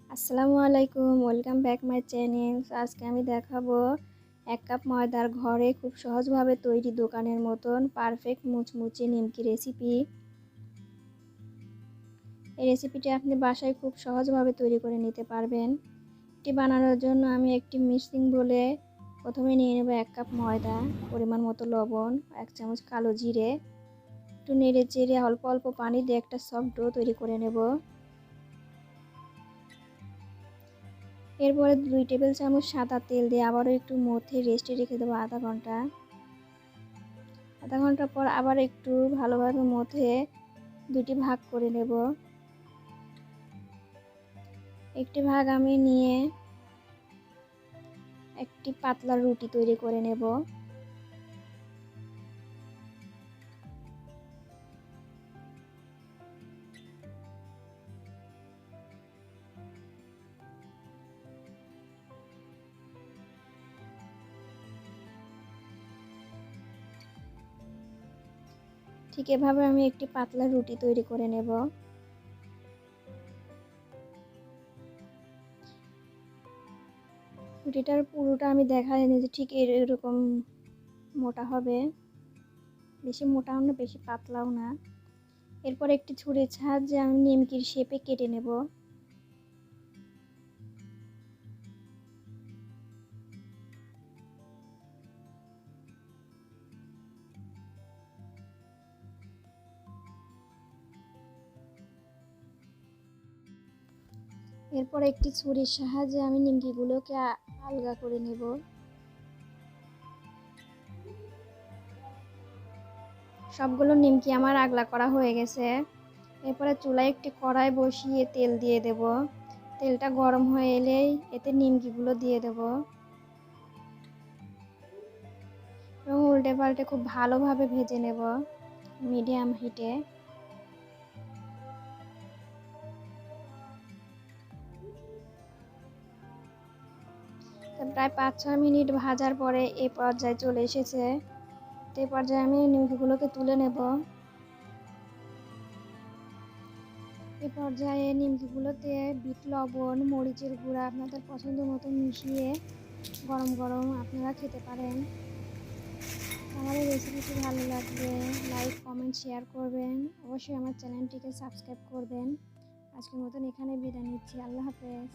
আসসালামু আলাইকুম, welcome back my channel. আজকে আমি দেখাবো 1 কাপ ময়দার ঘরে খুব সহজভাবে তৈরি দোকানের মতন পারফেক্ট মুচমুচে নিমকি রেসিপি। এই রেসিপিটি আপনি বাসায় খুব সহজভাবে তৈরি করে নিতে পারবেন। এটি বানানোর জন্য আমি একটি মিক্সিং বলে প্রথমে নিয়ে নেব 1 কাপ ময়দা, পরিমাণ মতো লবণ, 1 চামচ কালো জিরে, একটু নেড়ে চেড়ে অল্প অল্প পানি দিয়ে একটা সফট ডো তৈরি করে নেব। এরপরে 2 টেবিল চামচ সাদা তেল দিয়ে আবারও একটু মথে রেস্টে রেখে দেবো আধা ঘন্টা। আধা ঘন্টা পর আবার একটু ভালোভাবে মথে দুটি ভাগ করে নেব। একটি ভাগ আমি নিয়ে একটি পাতলা রুটি তৈরি করে নেব। ঠিক এভাবে আমি একটি পাতলা রুটি তৈরি করে নেব। রুটিটার পুরোটা আমি দেখাইনি যে ঠিক এরকম মোটা হবে, বেশি মোটাও না বেশি পাতলাও না। এরপর একটি ছুরির সাহায্যে আমি নিমকির শেপে কেটে নেব। এরপর একটি ছুরির সাহায্যে আমি নিমকিগুলোকে আলগা করে নেব। সবগুলো নিমকি আমার আগলা করা হয়ে গেছে। এরপরে চুলায় একটি কড়াই বসিয়ে তেল দিয়ে দেব। তেলটা গরম হয়ে এলেই এতে নিমকিগুলো দিয়ে দেব এবং উল্টে পাল্টে খুব ভালোভাবে ভেজে নেব মিডিয়াম হিটে। প্রায় 5-6 মিনিট ভাজার পরে এই পর্যায়ে চলে এসেছে। এই পর্যায়ে আমি নিমকিগুলোকে তুলে নেব। এই পর্যায়ে নিমকিগুলোতে বিট লবণ, মরিচের গুঁড়া আপনাদের পছন্দ মতো মিশিয়ে গরম গরম আপনারা খেতে পারেন। আমার এই রেসিপিটি ভালো লাগলে লাইক, কমেন্ট, শেয়ার করবেন। অবশ্যই আমার চ্যানেলটিকে সাবস্ক্রাইব করবেন। আজকের মতন এখানে বিদায় নিচ্ছি। আল্লাহ হাফেজ।